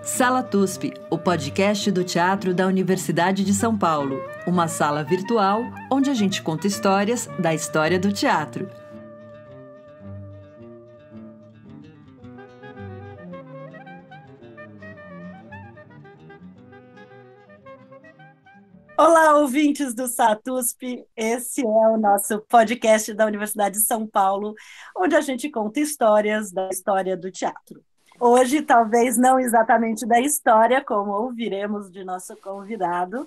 Sala TUSP, o podcast do teatro da Universidade de São Paulo. Uma sala virtual onde a gente conta histórias da história do teatro. Olá, ouvintes do SATUSP. Esse é o nosso podcast da Universidade de São Paulo, onde a gente conta histórias da história do teatro. Hoje, talvez não exatamente da história, como ouviremos de nosso convidado.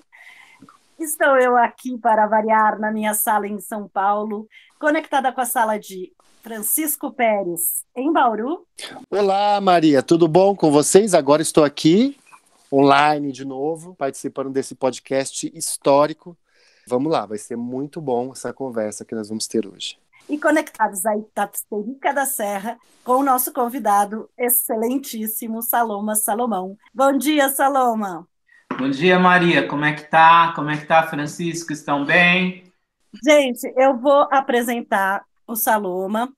Estou eu aqui para variar na minha sala em São Paulo, conectada com a sala de Francisco Pérez, em Bauru. Olá, Maria, tudo bom com vocês? Agora estou aqui, online de novo, participando desse podcast histórico. Vamos lá, vai ser muito bom essa conversa que nós vamos ter hoje. E conectados a Itapecerica da Serra, com o nosso convidado excelentíssimo, Saloma Salomão. Bom dia, Saloma! Bom dia, Maria. Como é que tá? Como é que tá, Francisco? Estão bem? Gente, eu vou apresentar o Saloma.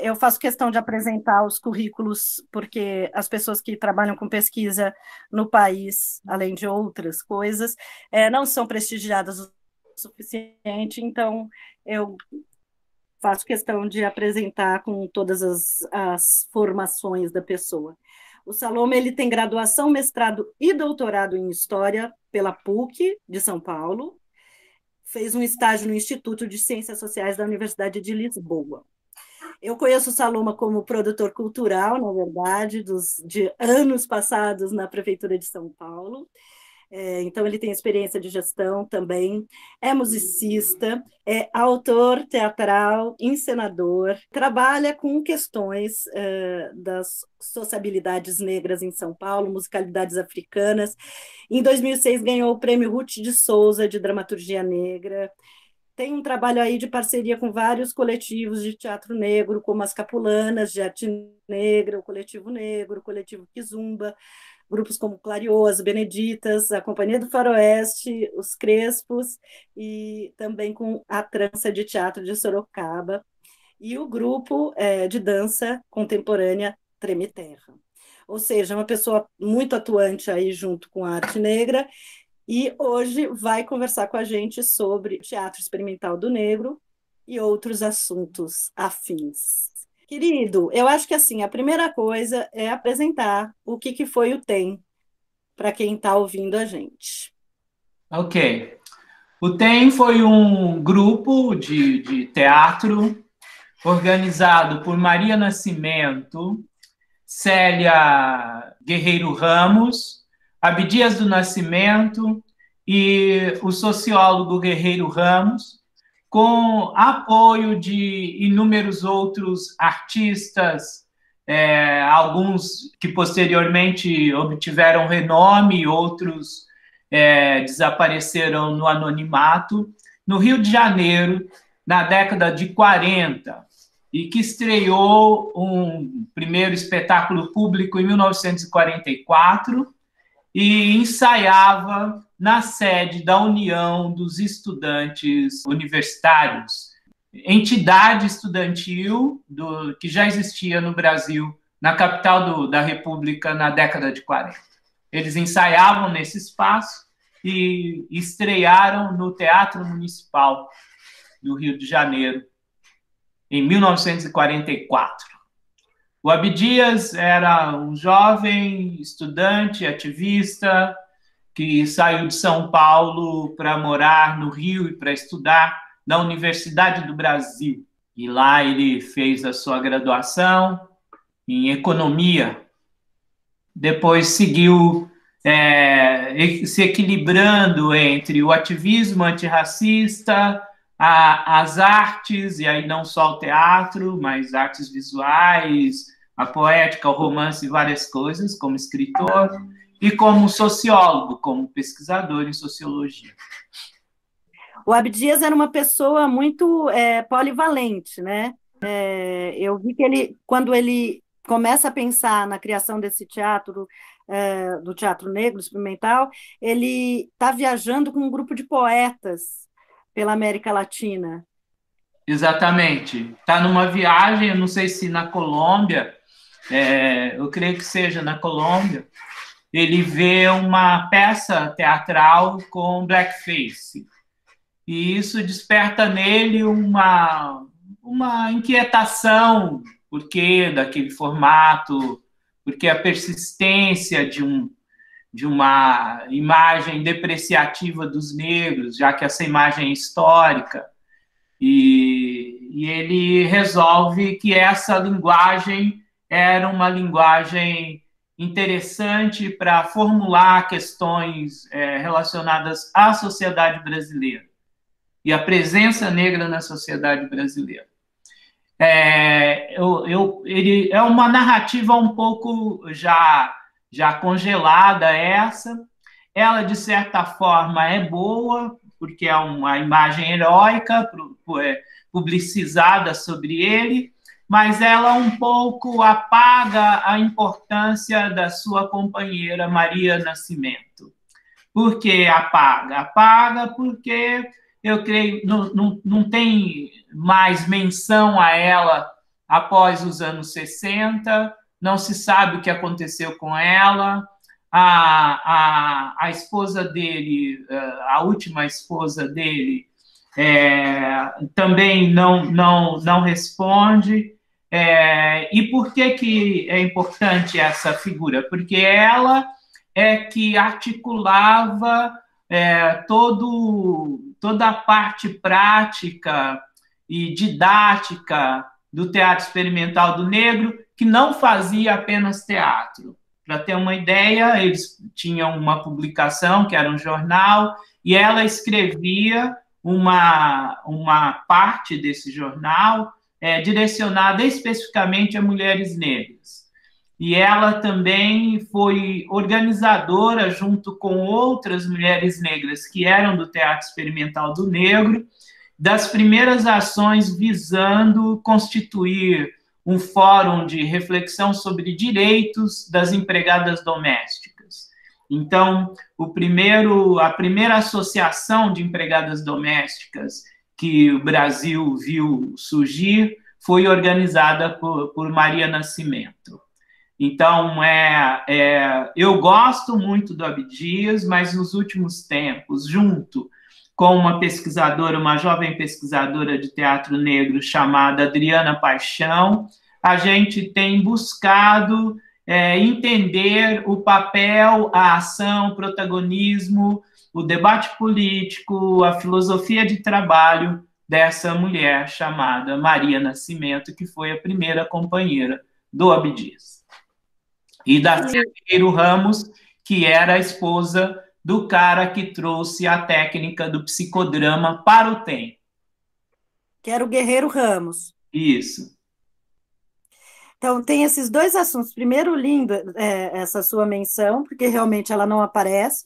Eu faço questão de apresentar os currículos, porque as pessoas que trabalham com pesquisa no país, além de outras coisas, não são prestigiadas o suficiente, então eu faço questão de apresentar com todas as formações da pessoa. O Saloma ele tem graduação, mestrado e doutorado em História pela PUC de São Paulo, fez um estágio no Instituto de Ciências Sociais da Universidade de Lisboa. Eu conheço o Saloma como produtor cultural, na verdade, de anos passados na Prefeitura de São Paulo. Então, ele tem experiência de gestão também, é musicista, é autor teatral, encenador, trabalha com questões das sociabilidades negras em São Paulo, musicalidades africanas. Em 2006, ganhou o Prêmio Ruth de Souza de Dramaturgia Negra. Tem um trabalho aí de parceria com vários coletivos de teatro negro, como as Capulanas de Arte Negra, o Coletivo Kizumba, grupos como Clariô, Beneditas, a Companhia do Faroeste, os Crespos, e também com a Trança de Teatro de Sorocaba, e o grupo de dança contemporânea Treme Terra. Ou seja, uma pessoa muito atuante aí junto com a arte negra, e hoje vai conversar com a gente sobre teatro experimental do negro e outros assuntos afins. Querido, eu acho que assim, a primeira coisa é apresentar o que foi o TEM, para quem está ouvindo a gente. Ok. O TEM foi um grupo de teatro organizado por Maria Nascimento, Célia Guerreiro Ramos, Abdias do Nascimento e o sociólogo Guerreiro Ramos, com apoio de inúmeros outros artistas, alguns que posteriormente obtiveram renome, outros desapareceram no anonimato, no Rio de Janeiro, na década de 40, e que estreou um primeiro espetáculo público em 1944 e ensaiava na sede da União dos Estudantes Universitários, entidade estudantil que já existia no Brasil, na capital da República, na década de 40. Eles ensaiavam nesse espaço e estrearam no Teatro Municipal do Rio de Janeiro, em 1944. O Abdias era um jovem estudante, ativista, que saiu de São Paulo para morar no Rio e para estudar na Universidade do Brasil. E lá ele fez a sua graduação em economia. Depois seguiu se equilibrando entre o ativismo antirracista, as artes, e aí não só o teatro, mas artes visuais, a poética, o romance e várias coisas, como escritor, e como sociólogo, como pesquisador em sociologia. O Abdias era uma pessoa muito polivalente, né? Eu vi que quando ele começa a pensar na criação desse teatro, do teatro negro experimental, ele está viajando com um grupo de poetas pela América Latina. Exatamente. Está numa viagem, eu não sei se na Colômbia, eu creio que seja na Colômbia, ele vê uma peça teatral com blackface. E isso desperta nele uma inquietação, por que daquele formato, porque a persistência de uma imagem depreciativa dos negros, já que essa imagem é histórica, e ele resolve que essa linguagem era uma linguagem interessante para formular questões relacionadas à sociedade brasileira e à presença negra na sociedade brasileira. Ele é uma narrativa um pouco já congelada essa. Ela, de certa forma, é boa, porque é uma imagem heróica publicizada sobre ele, mas ela um pouco apaga a importância da sua companheira Maria Nascimento. Por que apaga? Apaga porque, eu creio, não tem mais menção a ela após os anos 60, não se sabe o que aconteceu com ela. A esposa dele, a última esposa dele, também não responde. E por que é importante essa figura? Porque ela é que articulava toda a parte prática e didática do teatro experimental do negro, que não fazia apenas teatro. Para ter uma ideia, eles tinham uma publicação, que era um jornal, e ela escrevia uma parte desse jornal direcionada especificamente a mulheres negras. E ela também foi organizadora, junto com outras mulheres negras que eram do teatro experimental do negro, das primeiras ações visando constituir um fórum de reflexão sobre direitos das empregadas domésticas. Então, a primeira associação de empregadas domésticas que o Brasil viu surgir foi organizada por Maria Nascimento. Então, eu gosto muito do Abdias, mas nos últimos tempos, junto com uma jovem pesquisadora de teatro negro chamada Adriana Paixão, a gente tem buscado entender o papel, a ação, o protagonismo, o debate político, a filosofia de trabalho dessa mulher chamada Maria Nascimento, que foi a primeira companheira do Abdias. E da Guerreiro Ramos, que era a esposa do cara que trouxe a técnica do psicodrama para o tempo. Que era o Guerreiro Ramos. Isso. Então, tem esses dois assuntos. Primeiro, lindo essa sua menção, porque realmente ela não aparece,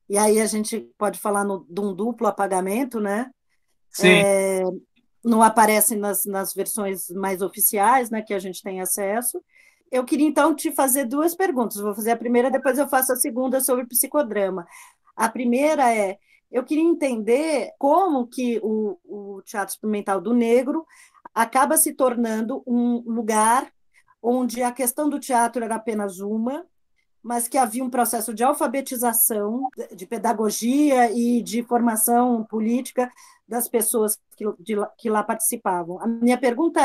e aí a gente pode falar de um duplo apagamento, né? Sim. Não aparece nas versões mais oficiais, né, que a gente tem acesso. Eu queria, então, te fazer duas perguntas. Vou fazer a primeira, depois eu faço a segunda sobre psicodrama. A primeira eu queria entender como que o teatro experimental do negro acaba se tornando um lugar onde a questão do teatro era apenas uma, mas que havia um processo de alfabetização, de pedagogia e de formação política das pessoas que lá participavam. A minha pergunta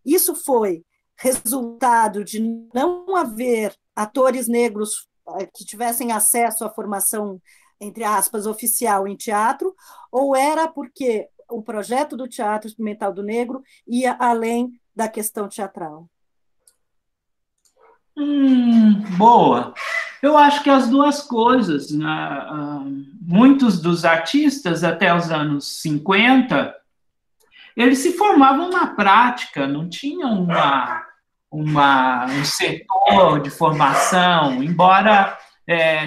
isso foi resultado de não haver atores negros que tivessem acesso à formação, entre aspas, oficial em teatro, ou era porque o projeto do Teatro Experimental do Negro ia além da questão teatral? Boa. Eu acho que as duas coisas. Muitos dos artistas, até os anos 50, eles se formavam na prática, não tinham um setor de formação, embora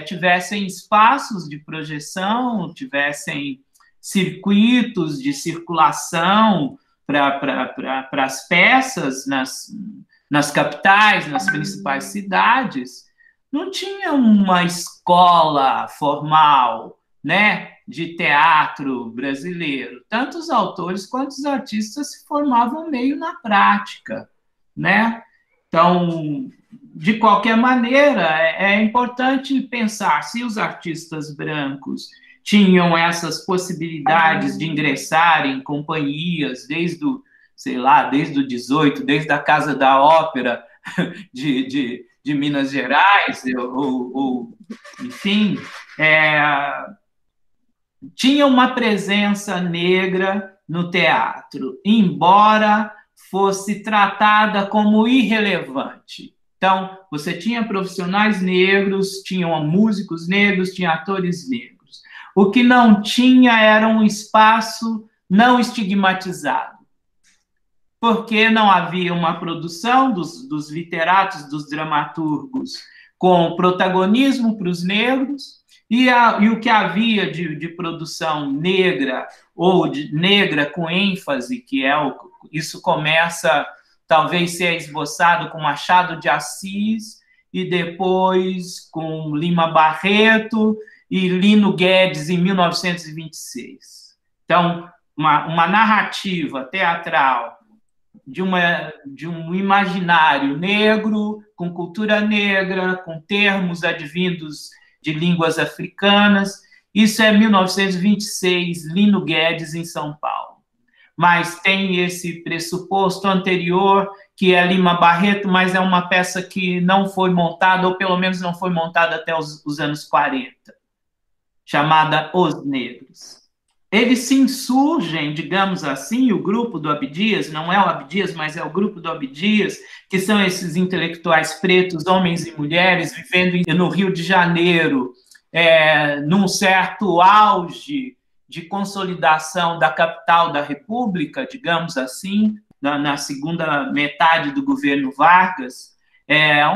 tivessem espaços de projeção, tivessem circuitos de circulação para as peças nas capitais, nas principais cidades, não tinha uma escola formal, né, de teatro brasileiro. Tanto os autores quanto os artistas se formavam meio na prática, né? Então, de qualquer maneira, é importante pensar se os artistas brancos tinham essas possibilidades de ingressar em companhias desde o 18, desde a Casa da Ópera de Minas Gerais, enfim, tinha uma presença negra no teatro, embora fosse tratada como irrelevante. Então, você tinha profissionais negros, tinham músicos negros, tinha atores negros. O que não tinha era um espaço não estigmatizado, porque não havia uma produção dos literatos, dos dramaturgos, com protagonismo para os negros, e o que havia de produção negra, ou negra com ênfase, que isso começa talvez ser esboçado com Machado de Assis, e depois com Lima Barreto e Lino Guedes, em 1926. Então, uma narrativa teatral de um imaginário negro, com cultura negra, com termos advindos de línguas africanas. Isso é 1926, Lino Guedes, em São Paulo. Mas tem esse pressuposto anterior, que é Lima Barreto, mas é uma peça que não foi montada, ou pelo menos não foi montada até os anos 40, chamada Os Negros. Eles se insurgem, digamos assim, o grupo do Abdias, não é o Abdias, mas é o grupo do Abdias, que são esses intelectuais pretos, homens e mulheres, vivendo no Rio de Janeiro, num certo auge de consolidação da capital da República, digamos assim, na segunda metade do governo Vargas,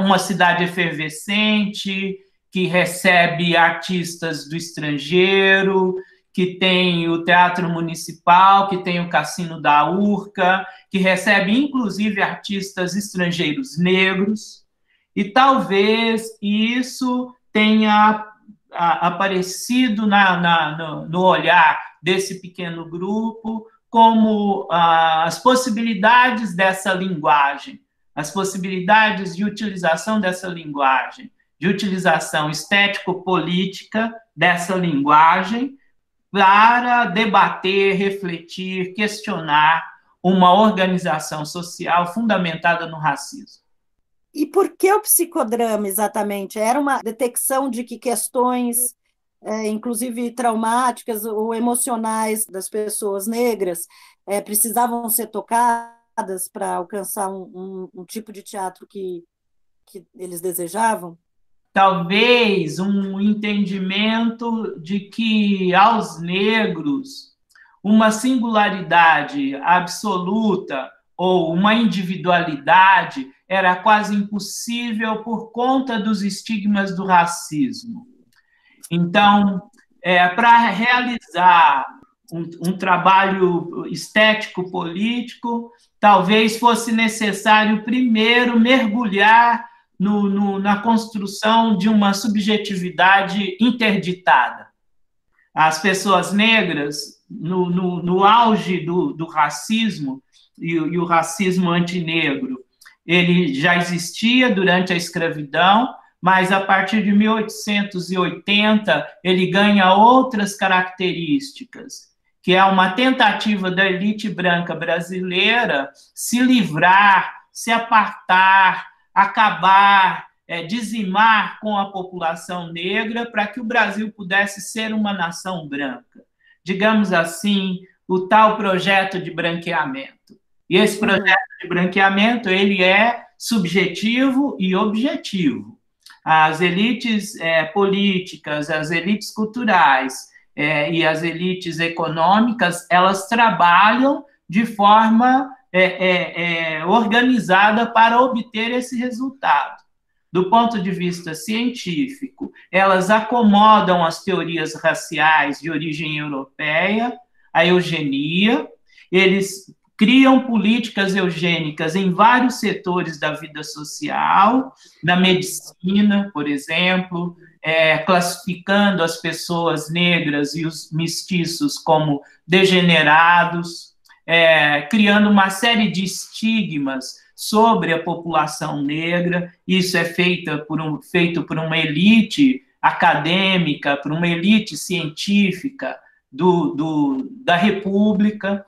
uma cidade efervescente, que recebe artistas do estrangeiro, que tem o Teatro Municipal, que tem o Cassino da Urca, que recebe, inclusive, artistas estrangeiros negros, e talvez isso tenha aparecido no olhar desse pequeno grupo como as possibilidades dessa linguagem, as possibilidades de utilização dessa linguagem, de utilização estético-política dessa linguagem, para debater, refletir, questionar uma organização social fundamentada no racismo. E por que o psicodrama, exatamente? Era uma detecção de que questões, inclusive traumáticas ou emocionais das pessoas negras, precisavam ser tocadas para alcançar um tipo de teatro que eles desejavam? Talvez um entendimento de que aos negros uma singularidade absoluta ou uma individualidade era quase impossível por conta dos estigmas do racismo. Então, para realizar um trabalho estético-político, talvez fosse necessário primeiro mergulhar na construção de uma subjetividade interditada. As pessoas negras, no auge do racismo, e o racismo antinegro, ele já existia durante a escravidão, mas a partir de 1880 ele ganha outras características, que é uma tentativa da elite branca brasileira se livrar, se apartar, acabar, dizimar com a população negra para que o Brasil pudesse ser uma nação branca. Digamos assim, o tal projeto de branqueamento. E esse projeto de branqueamento, ele é subjetivo e objetivo. As elites políticas, as elites culturais e as elites econômicas, elas trabalham de forma organizada para obter esse resultado. Do ponto de vista científico, elas acomodam as teorias raciais de origem europeia, a eugenia, eles criam políticas eugênicas em vários setores da vida social, na medicina, por exemplo, classificando as pessoas negras e os mestiços como degenerados, criando uma série de estigmas sobre a população negra. Isso é feito por uma elite acadêmica, por uma elite científica da República.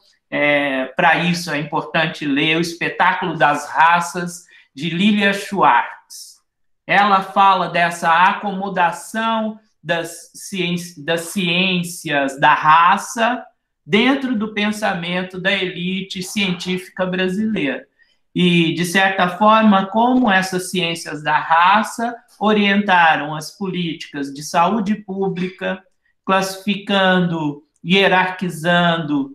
Para isso é importante ler O Espetáculo das Raças, de Lilia Schwartz. Ela fala dessa acomodação das ciências da raça dentro do pensamento da elite científica brasileira. E, de certa forma, como essas ciências da raça orientaram as políticas de saúde pública, classificando, hierarquizando,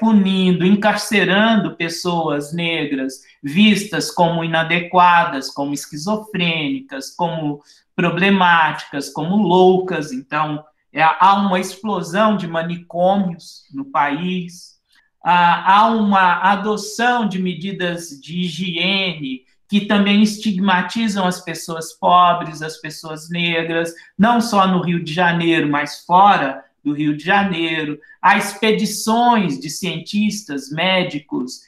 punindo, encarcerando pessoas negras vistas como inadequadas, como esquizofrênicas, como problemáticas, como loucas. Então, há uma explosão de manicômios no país, há uma adoção de medidas de higiene que também estigmatizam as pessoas pobres, as pessoas negras, não só no Rio de Janeiro, mas fora do Rio de Janeiro. Há expedições de cientistas, médicos,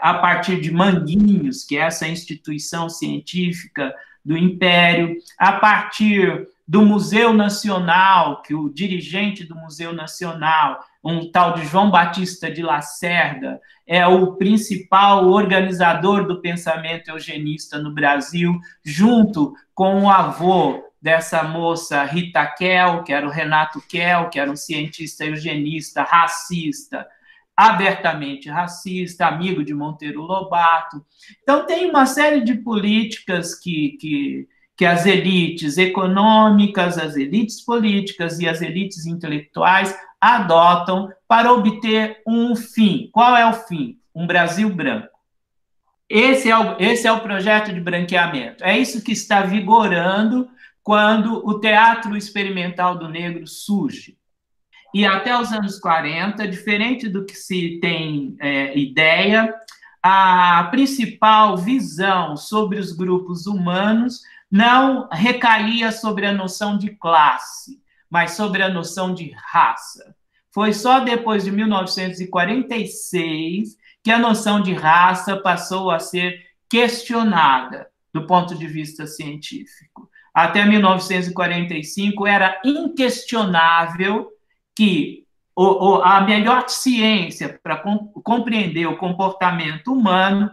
a partir de Manguinhos, que é essa instituição científica do Império, a partir do Museu Nacional, que o dirigente do Museu Nacional, um tal de João Batista de Lacerda, é o principal organizador do pensamento eugenista no Brasil, junto com o avô dessa moça Rita Kell, que era o Renato Kell, que era um cientista eugenista, racista, abertamente racista, amigo de Monteiro Lobato. Então, tem uma série de políticas que as elites econômicas, as elites políticas e as elites intelectuais adotam para obter um fim. Qual é o fim? Um Brasil branco. Esse é o projeto de branqueamento. É isso que está vigorando quando o teatro experimental do negro surge. E até os anos 40, diferente do que se tem ideia, a principal visão sobre os grupos humanos não recaía sobre a noção de classe, mas sobre a noção de raça. Foi só depois de 1946 que a noção de raça passou a ser questionada do ponto de vista científico. Até 1945 era inquestionável que a melhor ciência para compreender o comportamento humano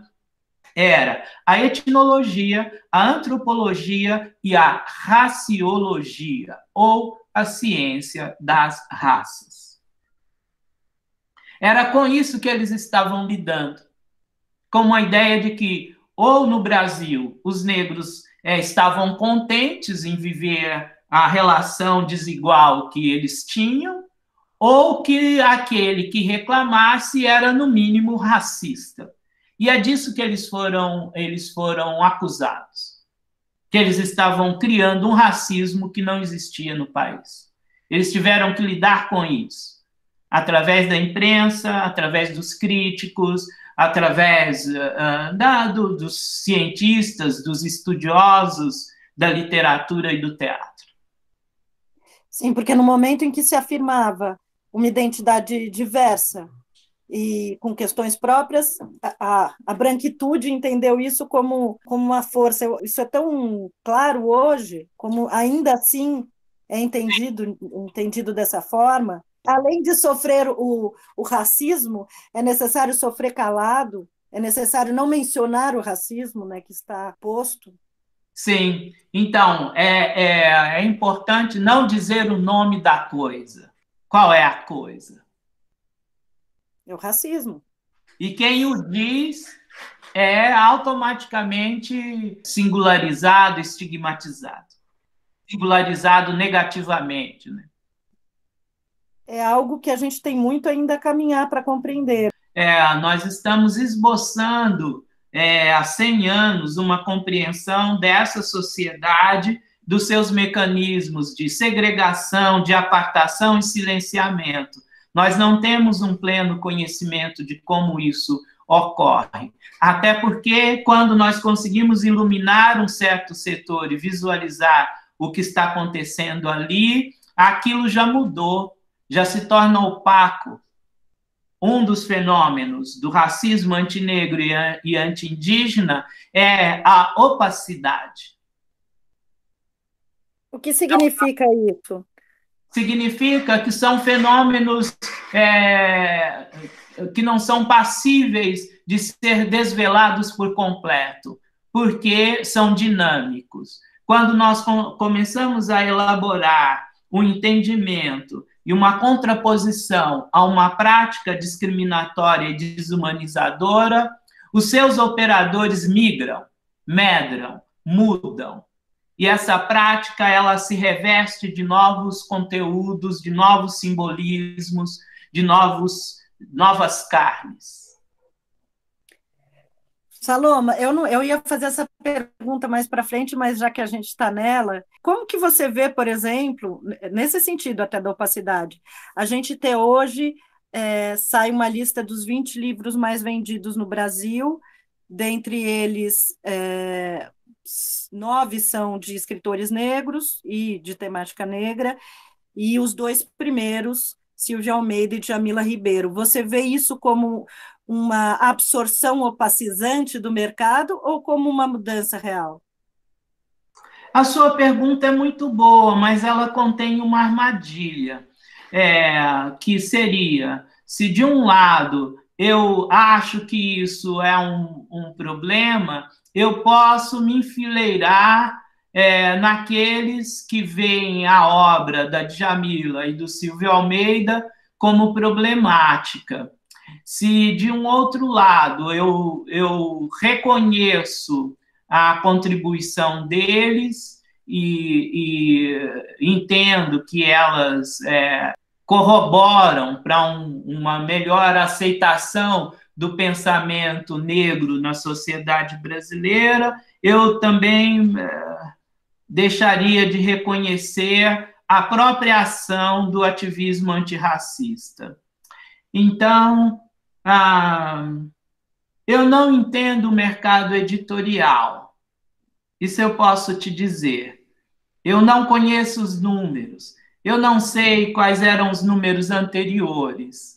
era a etnologia, a antropologia e a raciologia, ou a ciência das raças. Era com isso que eles estavam lidando, com a ideia de que, ou no Brasil, os negros estavam contentes em viver a relação desigual que eles tinham, ou que aquele que reclamasse era, no mínimo, racista. E é disso que eles foram acusados, que eles estavam criando um racismo que não existia no país. Eles tiveram que lidar com isso, através da imprensa, através dos críticos, através dos cientistas, dos estudiosos da literatura e do teatro. Sim, porque no momento em que se afirmava uma identidade diversa e com questões próprias, a branquitude entendeu isso como uma força. Isso é tão claro hoje, como ainda assim é entendido dessa forma. Além de sofrer o racismo, é necessário sofrer calado, é necessário não mencionar o racismo, né, que está posto. Sim, então, é importante não dizer o nome da coisa. Qual é a coisa? É o racismo. E quem o diz é automaticamente singularizado, estigmatizado. Singularizado negativamente, né? É algo que a gente tem muito ainda a caminhar para compreender. Nós estamos esboçando há 100 anos uma compreensão dessa sociedade, dos seus mecanismos de segregação, de apartação e silenciamento. Nós não temos um pleno conhecimento de como isso ocorre. Até porque, quando nós conseguimos iluminar um certo setor e visualizar o que está acontecendo ali, aquilo já mudou, já se torna opaco. um dos fenômenos do racismo antinegro e anti-indígena é a opacidade. O que significa isso? Significa que são fenômenos que não são passíveis de ser desvelados por completo, porque são dinâmicos. Quando nós começamos a elaborar um entendimento e uma contraposição a uma prática discriminatória e desumanizadora, os seus operadores migram, medram, mudam. E essa prática, ela se reveste de novos conteúdos, de novos simbolismos, de novas carnes. Saloma, eu ia fazer essa pergunta mais para frente, mas já que a gente está nela, como que você vê, por exemplo, nesse sentido até da opacidade, a gente até hoje sai uma lista dos 20 livros mais vendidos no Brasil, dentre eles 9 são de escritores negros e de temática negra, e os 2 primeiros, Silvia Almeida e Djamila Ribeiro. Você vê isso como uma absorção opacizante do mercado ou como uma mudança real? A sua pergunta é muito boa, mas ela contém uma armadilha, que seria, se de um lado eu acho que isso é um problema, eu posso me enfileirar naqueles que veem a obra da Djamila e do Silvio Almeida como problemática. Se, de um outro lado, eu reconheço a contribuição deles e entendo que elas corroboram para uma melhor aceitação do pensamento negro na sociedade brasileira, eu também deixaria de reconhecer a própria ação do ativismo antirracista. Então, eu não entendo o mercado editorial. Isso eu posso te dizer. Eu não conheço os números. Eu não sei quais eram os números anteriores.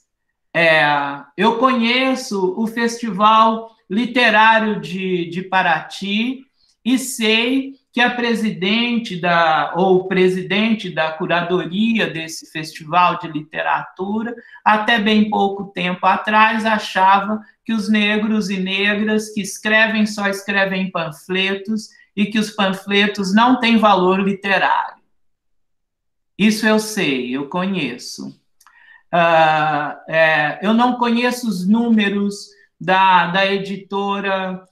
Eu conheço o Festival Literário de Paraty e sei que a presidente ou o presidente da curadoria desse festival de literatura, até bem pouco tempo atrás, achava que os negros e negras que escrevem só escrevem panfletos e que os panfletos não têm valor literário. Isso eu sei, eu conheço. Eu não conheço os números da editora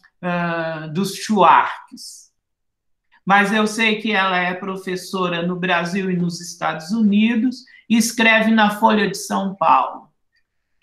dos Schwartz, mas eu sei que ela é professora no Brasil e nos Estados Unidos e escreve na Folha de São Paulo.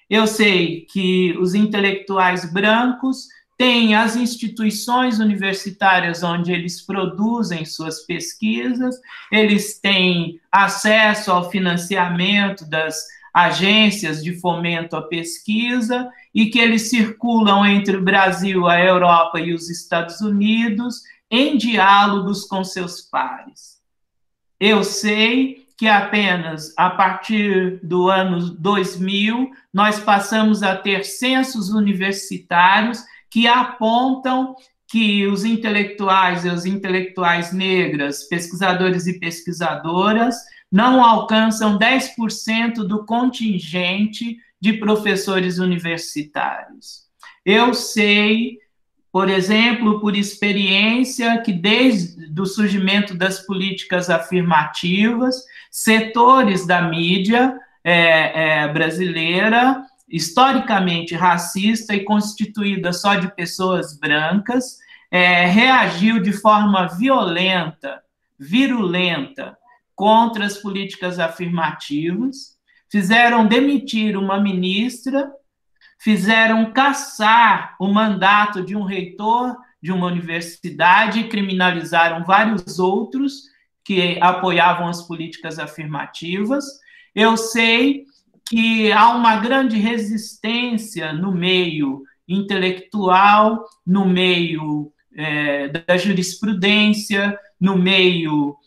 Eu sei que os intelectuais brancos têm as instituições universitárias onde eles produzem suas pesquisas, eles têm acesso ao financiamento das agências de fomento à pesquisa e que eles circulam entre o Brasil, a Europa e os Estados Unidos em diálogos com seus pares. Eu sei que apenas a partir do ano 2000 nós passamos a ter censos universitários que apontam que os intelectuais e as intelectuais negras, pesquisadores e pesquisadoras, não alcançam 10% do contingente de professores universitários. Eu sei, por exemplo, por experiência, que desde o surgimento das políticas afirmativas, setores da mídia brasileira, historicamente racista e constituída só de pessoas brancas, reagiu de forma violenta, virulenta, contra as políticas afirmativas, fizeram demitir uma ministra, fizeram cassar o mandato de um reitor de uma universidade e criminalizaram vários outros que apoiavam as políticas afirmativas. Eu sei que há uma grande resistência no meio intelectual, no meio da jurisprudência, no meio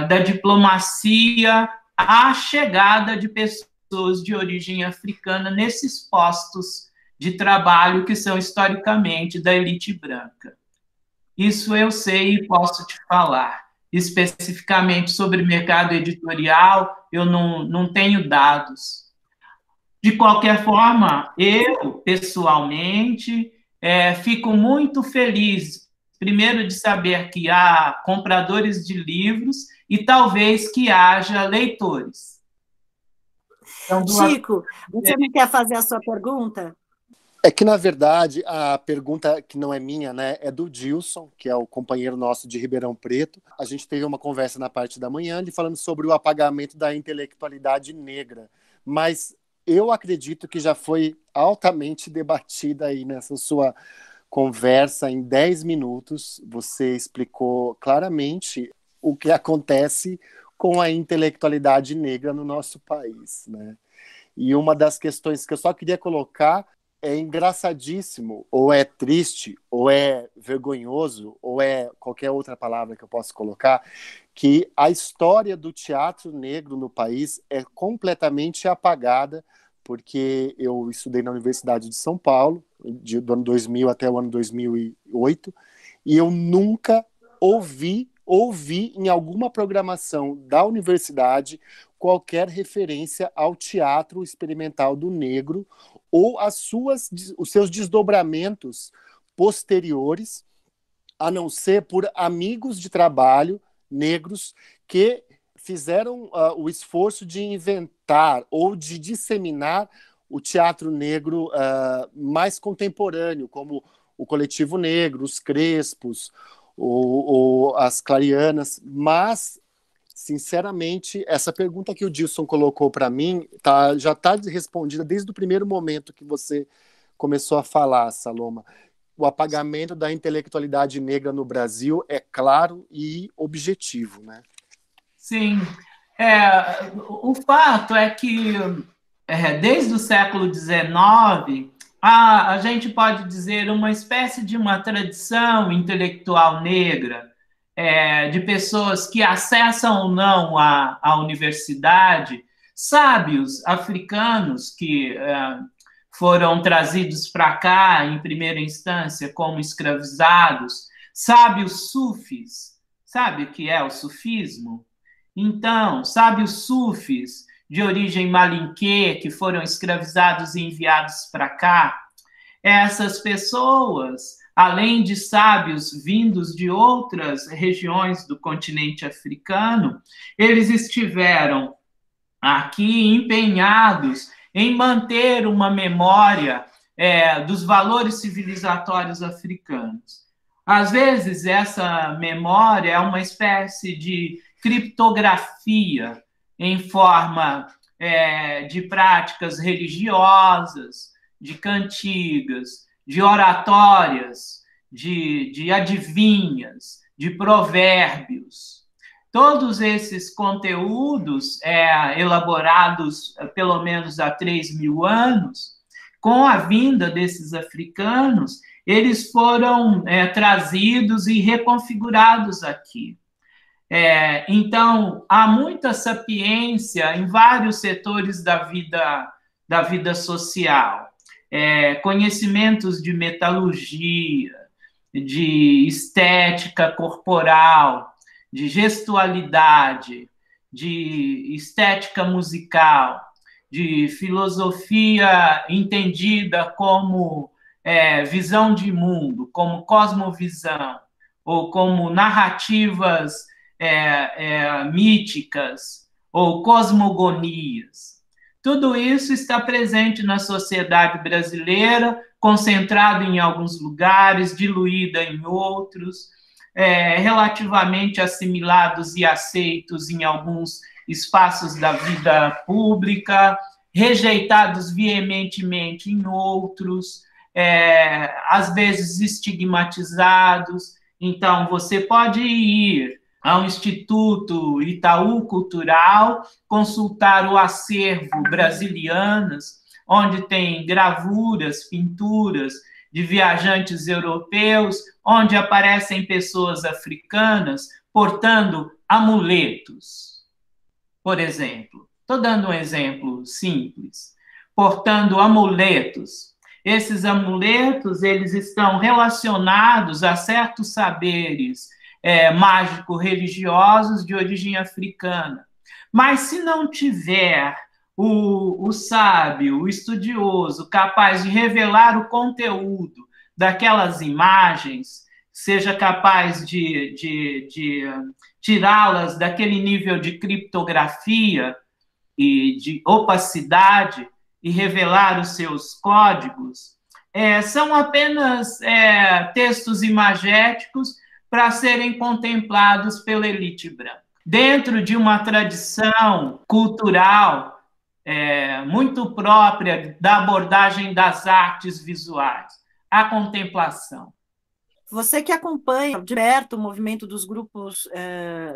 da diplomacia, à chegada de pessoas pessoas de origem africana nesses postos de trabalho que são historicamente da elite branca. Isso eu sei e posso te falar. Especificamente sobre mercado editorial, eu não tenho dados. De qualquer forma, eu, pessoalmente, fico muito feliz, primeiro, de saber que há compradores de livros e talvez que haja leitores. Então, Chico, você não quer fazer a sua pergunta? É que, na verdade, a pergunta que não é minha, né, é do Dilson, que é o companheiro nosso de Ribeirão Preto. A gente teve uma conversa na parte da manhã, ele falando sobre o apagamento da intelectualidade negra. Mas eu acredito que já foi altamente debatida aí nessa sua conversa. Em 10 minutos, você explicou claramente o que acontece com a intelectualidade negra no nosso país, né? E uma das questões que eu só queria colocar é engraçadíssimo, ou é triste, ou é vergonhoso, ou é qualquer outra palavra que eu possa colocar, que a história do teatro negro no país é completamente apagada, porque eu estudei na Universidade de São Paulo, do ano 2000 até o ano 2008, e eu nunca ouvi em alguma programação da universidade qualquer referência ao teatro experimental do negro ou os seus desdobramentos posteriores, a não ser por amigos de trabalho negros que fizeram o esforço de inventar ou de disseminar o teatro negro mais contemporâneo, como o Coletivo Negro, os Crespos, ou as Clarianas. Mas, sinceramente, essa pergunta que o Dilson colocou para mim já está respondida desde o primeiro momento que você começou a falar, Saloma. O apagamento da intelectualidade negra no Brasil é claro e objetivo, né? Sim. O fato é que, desde o século XIX, a gente pode dizer uma espécie de uma tradição intelectual negra, de pessoas que acessam ou não a universidade, sábios africanos que foram trazidos para cá, em primeira instância, como escravizados, sábios sufis. Sabe o que é o sufismo? Então, sábios sufis de origem malinquê, que foram escravizados e enviados para cá, essas pessoas, além de sábios vindos de outras regiões do continente africano, eles estiveram aqui empenhados em manter uma memória dos valores civilizatórios africanos. Às vezes, essa memória é uma espécie de criptografia em forma de práticas religiosas, de cantigas, de oratórias, de adivinhas, de provérbios. Todos esses conteúdos, elaborados pelo menos há 3.000 anos, com a vinda desses africanos, eles foram trazidos e reconfigurados aqui. Então, há muita sapiência em vários setores da vida social. Conhecimentos de metalurgia, de estética corporal, de gestualidade, de estética musical, de filosofia entendida como visão de mundo, como cosmovisão, ou como narrativas míticas, ou cosmogonias. Tudo isso está presente na sociedade brasileira, concentrado em alguns lugares, diluída em outros, relativamente assimilados e aceitos em alguns espaços da vida pública, rejeitados veementemente em outros, às vezes estigmatizados. Então, você pode ir ao Instituto Itaú Cultural, consultar o acervo Brasilianas, onde tem gravuras, pinturas de viajantes europeus, onde aparecem pessoas africanas portando amuletos, por exemplo. Estou dando um exemplo simples. Portando amuletos. Esses amuletos, eles estão relacionados a certos saberes mágico-religiosos de origem africana. Mas se não tiver o sábio, o estudioso, capaz de revelar o conteúdo daquelas imagens, seja capaz de tirá-las daquele nível de criptografia e de opacidade e revelar os seus códigos, são apenas textos imagéticos para serem contemplados pela elite branca. Dentro de uma tradição cultural muito própria da abordagem das artes visuais, a contemplação. Você que acompanha de perto o movimento dos grupos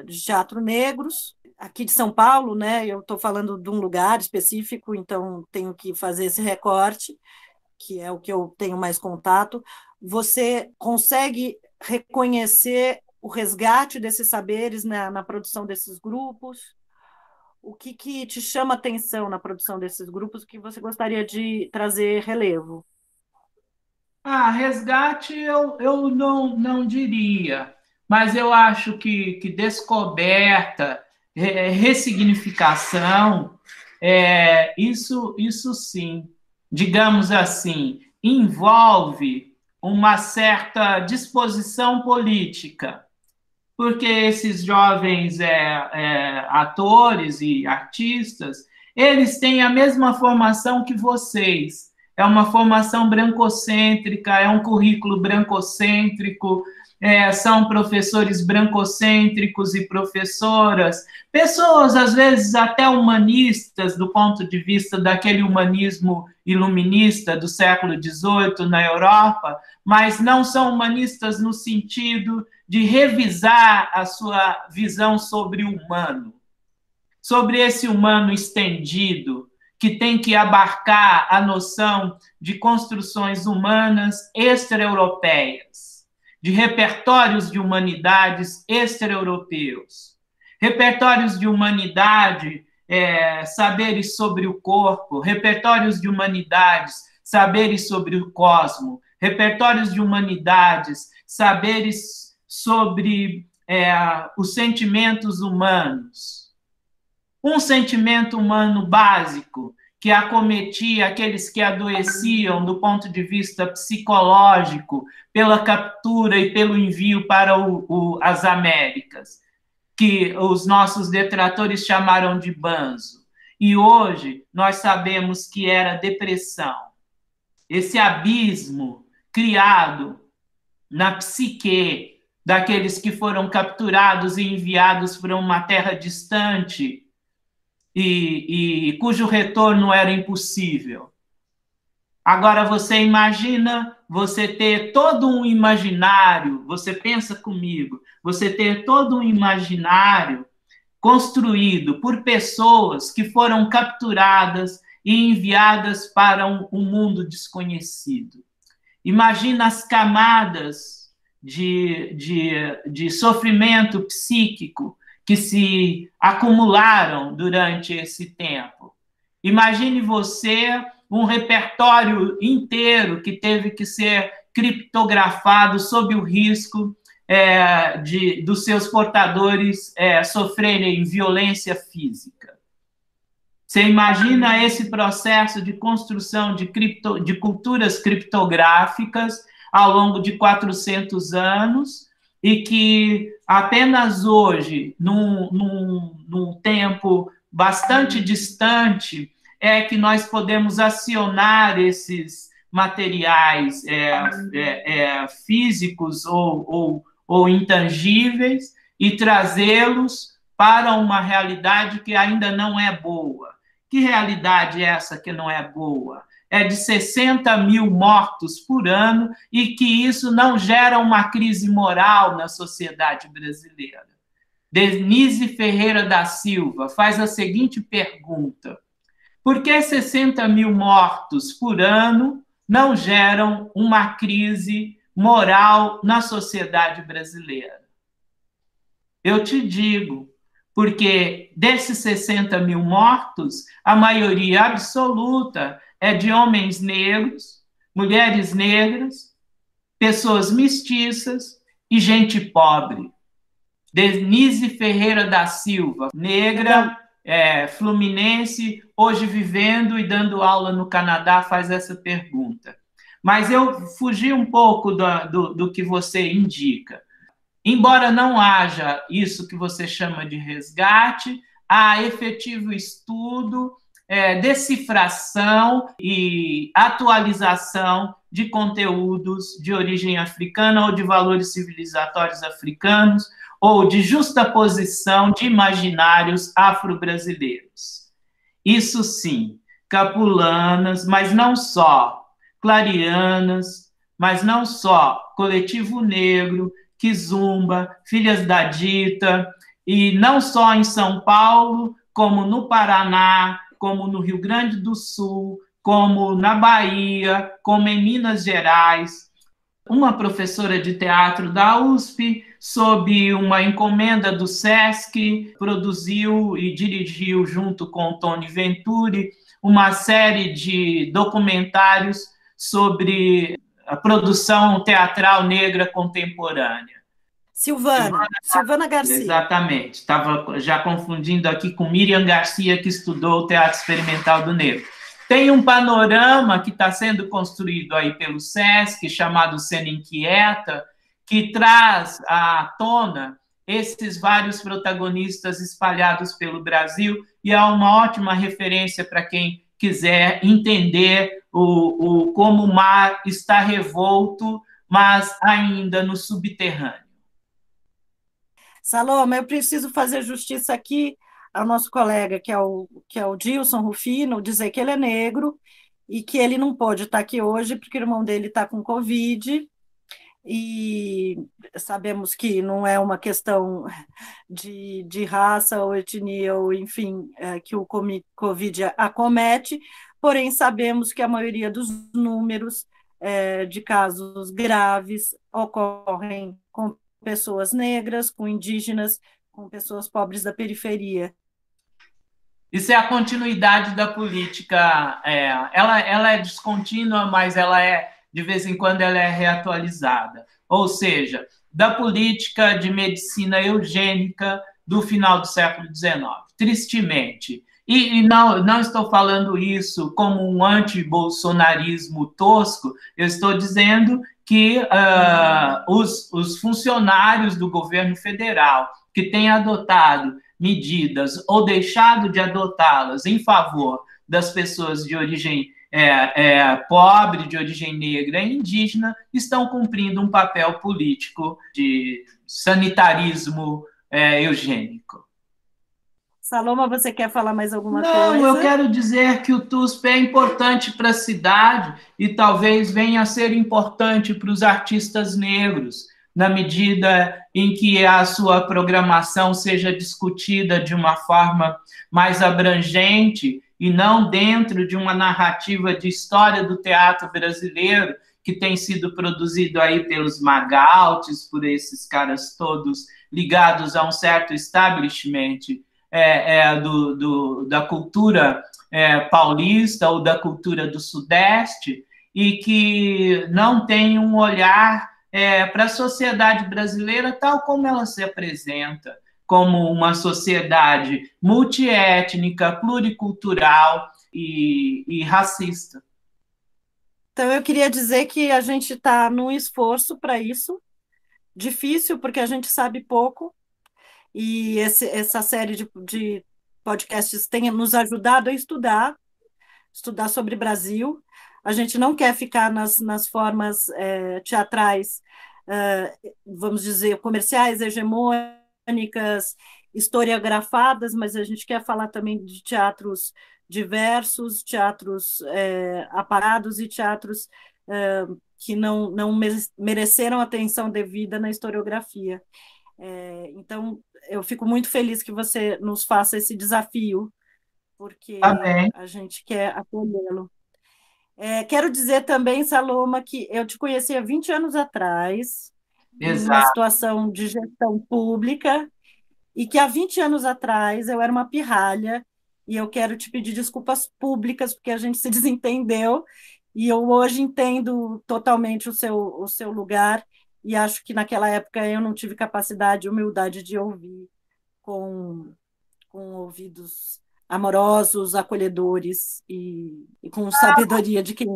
de teatro negros, aqui de São Paulo, né? Eu estou falando de um lugar específico, então tenho que fazer esse recorte, que é o que eu tenho mais contato. Você consegue reconhecer o resgate desses saberes na produção desses grupos? O que te chama atenção na produção desses grupos? O que você gostaria de trazer relevo? Resgate eu não diria, mas eu acho que descoberta, ressignificação, isso sim, digamos assim, envolve uma certa disposição política, porque esses jovens atores e artistas, eles têm a mesma formação que vocês. É uma formação brancocêntrica, é um currículo brancocêntrico, são professores brancocêntricos e professoras, pessoas, às vezes, até humanistas, do ponto de vista daquele humanismo iluminista do século XVIII na Europa, mas não são humanistas no sentido de revisar a sua visão sobre o humano, sobre esse humano estendido, que tem que abarcar a noção de construções humanas extra-europeias, de repertórios de humanidades extra-europeus, repertórios de humanidade, saberes sobre o corpo, repertórios de humanidades, saberes sobre o cosmo, repertórios de humanidades, saberes sobre os sentimentos humanos. Um sentimento humano básico que acometia aqueles que adoeciam do ponto de vista psicológico pela captura e pelo envio para as Américas, que os nossos detratores chamaram de banzo. E hoje nós sabemos que era depressão. Esse abismo criado na psique daqueles que foram capturados e enviados para uma terra distante e cujo retorno era impossível. Agora você imagina você ter todo um imaginário, você pensa comigo, você ter todo um imaginário construído por pessoas que foram capturadas e enviadas para um mundo desconhecido. Imagina as camadas de sofrimento psíquico que se acumularam durante esse tempo. Imagine você um repertório inteiro que teve que ser criptografado sob o risco dos seus portadores sofrerem violência física. Você imagina esse processo de construção de culturas criptográficas ao longo de 400 anos, e que apenas hoje, num tempo bastante distante, que nós podemos acionar esses materiais físicos ou intangíveis e trazê-los para uma realidade que ainda não é boa. Que realidade é essa que não é boa? É de 60 mil mortos por ano e que isso não gera uma crise moral na sociedade brasileira. Denise Ferreira da Silva faz a seguinte pergunta: por que 60 mil mortos por ano não geram uma crise moral na sociedade brasileira? Eu te digo, porque desses 60 mil mortos, a maioria absoluta é de homens negros, mulheres negras, pessoas mestiças e gente pobre. Denise Ferreira da Silva, negra, fluminense, hoje vivendo e dando aula no Canadá, faz essa pergunta. Mas eu fugi um pouco do que você indica. Embora não haja isso que você chama de resgate, há efetivo estudo, decifração e atualização de conteúdos de origem africana ou de valores civilizatórios africanos, ou de justaposição de imaginários afro-brasileiros. Isso sim, capulanas, mas não só, clarianas, mas não só, Coletivo Negro, Kizumba, Filhas da Dita, e não só em São Paulo, como no Paraná, como no Rio Grande do Sul, como na Bahia, como em Minas Gerais. Uma professora de teatro da USP, sob uma encomenda do SESC, produziu e dirigiu, junto com Tony Venturi, uma série de documentários sobre a produção teatral negra contemporânea. Silvana Garcia. Exatamente. Estava já confundindo aqui com Miriam Garcia, que estudou o Teatro Experimental do Negro. Tem um panorama que está sendo construído aí pelo SESC, chamado Cena Inquieta, que traz à tona esses vários protagonistas espalhados pelo Brasil, e é uma ótima referência para quem quiser entender como o mar está revolto, mas ainda no subterrâneo. Saloma, eu preciso fazer justiça aqui ao nosso colega, que é o Dilson Rufino, dizer que ele é negro e que ele não pode estar aqui hoje porque o irmão dele está com Covid, e sabemos que não é uma questão de raça ou etnia, ou enfim, que o Covid acomete, porém sabemos que a maioria dos números de casos graves ocorrem com pessoas negras, com indígenas, com pessoas pobres da periferia. Isso é a continuidade da política. Ela é descontínua, mas de vez em quando ela é reatualizada. Ou seja, da política de medicina eugênica do final do século XIX, tristemente. E não estou falando isso como um anti-bolsonarismo tosco, eu estou dizendo que os funcionários do governo federal que têm adotado medidas ou deixado de adotá-las em favor das pessoas de origem pobre, de origem negra e indígena, estão cumprindo um papel político de sanitarismo eugênico. Saloma, você quer falar mais alguma coisa? Não, eu quero dizer que o TUSP é importante para a cidade e talvez venha a ser importante para os artistas negros, na medida em que a sua programação seja discutida de uma forma mais abrangente e não dentro de uma narrativa de história do teatro brasileiro que tem sido produzido aí pelos Magaltes, por esses caras todos ligados a um certo establishment da cultura paulista ou da cultura do Sudeste, e que não tem um olhar para a sociedade brasileira tal como ela se apresenta, como uma sociedade multiétnica, pluricultural e racista. Então, eu queria dizer que a gente está num esforço para isso, difícil, porque a gente sabe pouco, e essa série de podcasts tem nos ajudado a estudar sobre Brasil. A gente não quer ficar nas formas teatrais, vamos dizer, comerciais, hegemônicas, historiografadas, mas a gente quer falar também de teatros diversos, teatros aparados e teatros que não mereceram atenção devida na historiografia. Então, eu fico muito feliz que você nos faça esse desafio, porque a gente quer acolhê-lo. Quero dizer também, Saloma, que eu te conheci há 20 anos atrás, em uma situação de gestão pública, e que há 20 anos atrás eu era uma pirralha, e eu quero te pedir desculpas públicas, porque a gente se desentendeu, e eu hoje entendo totalmente o seu lugar, e acho que naquela época eu não tive capacidade, humildade de ouvir com ouvidos amorosos, acolhedores e com sabedoria de quem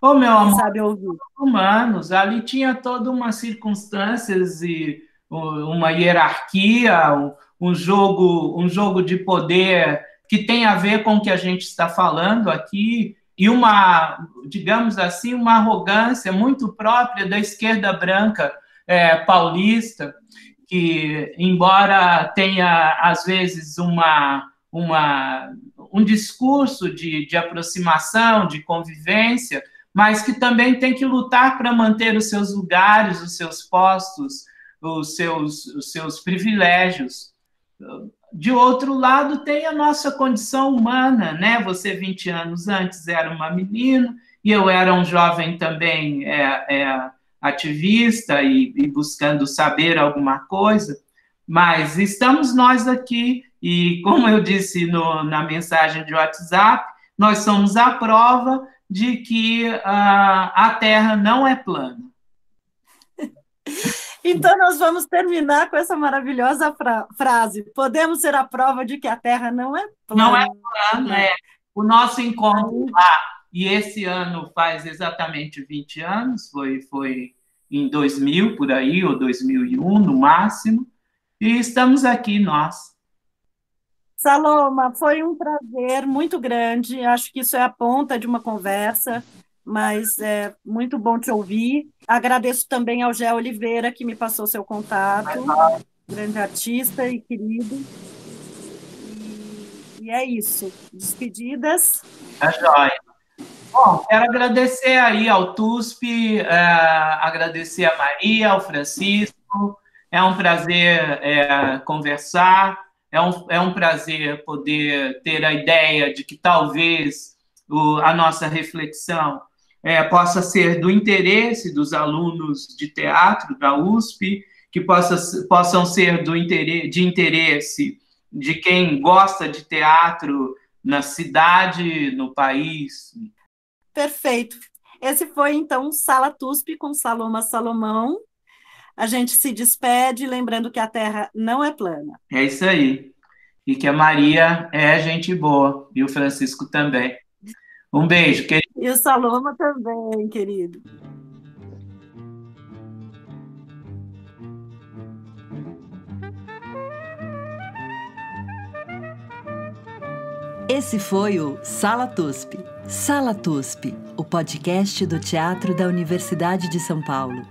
Meu amor, sabe ouvir. Humanos, ali tinha toda uma circunstâncias e uma hierarquia, um jogo de poder que tem a ver com o que a gente está falando aqui, e uma, digamos assim, uma arrogância muito própria da esquerda branca paulista, que, embora tenha, às vezes, um discurso de aproximação, de convivência, mas que também tem que lutar para manter os seus lugares, os seus postos, os seus privilégios. De outro lado, tem a nossa condição humana, né? Você, 20 anos antes, era uma menina, e eu era um jovem também ativista e buscando saber alguma coisa, mas estamos nós aqui, e como eu disse na mensagem de WhatsApp, nós somos a prova de que a Terra não é plana. Então, nós vamos terminar com essa maravilhosa frase. Podemos ser a prova de que a Terra não é plana. Não é plana, O nosso encontro lá, e esse ano faz exatamente 20 anos, foi em 2000, por aí, ou 2001, no máximo, e estamos aqui, nós. Saloma, foi um prazer muito grande. Acho que isso é a ponta de uma conversa, mas é muito bom te ouvir. Agradeço também ao Gé Oliveira, que me passou seu contato, grande artista e querido. E é isso. Despedidas. Tá jóia. Bom, quero agradecer aí ao TUSP, agradecer a Maria, ao Francisco. É um prazer conversar. É um prazer poder ter a ideia de que talvez a nossa reflexão possa ser do interesse dos alunos de teatro da USP, que possam ser de interesse de quem gosta de teatro na cidade, no país. Perfeito. Esse foi, então, Sala TUSP com Saloma Salomão. A gente se despede, lembrando que a Terra não é plana. É isso aí. E que a Maria é gente boa, e o Francisco também. Um beijo, querido. E o Saloma também, querido. Esse foi o Sala TUSP. Sala TUSP, o podcast do Teatro da Universidade de São Paulo.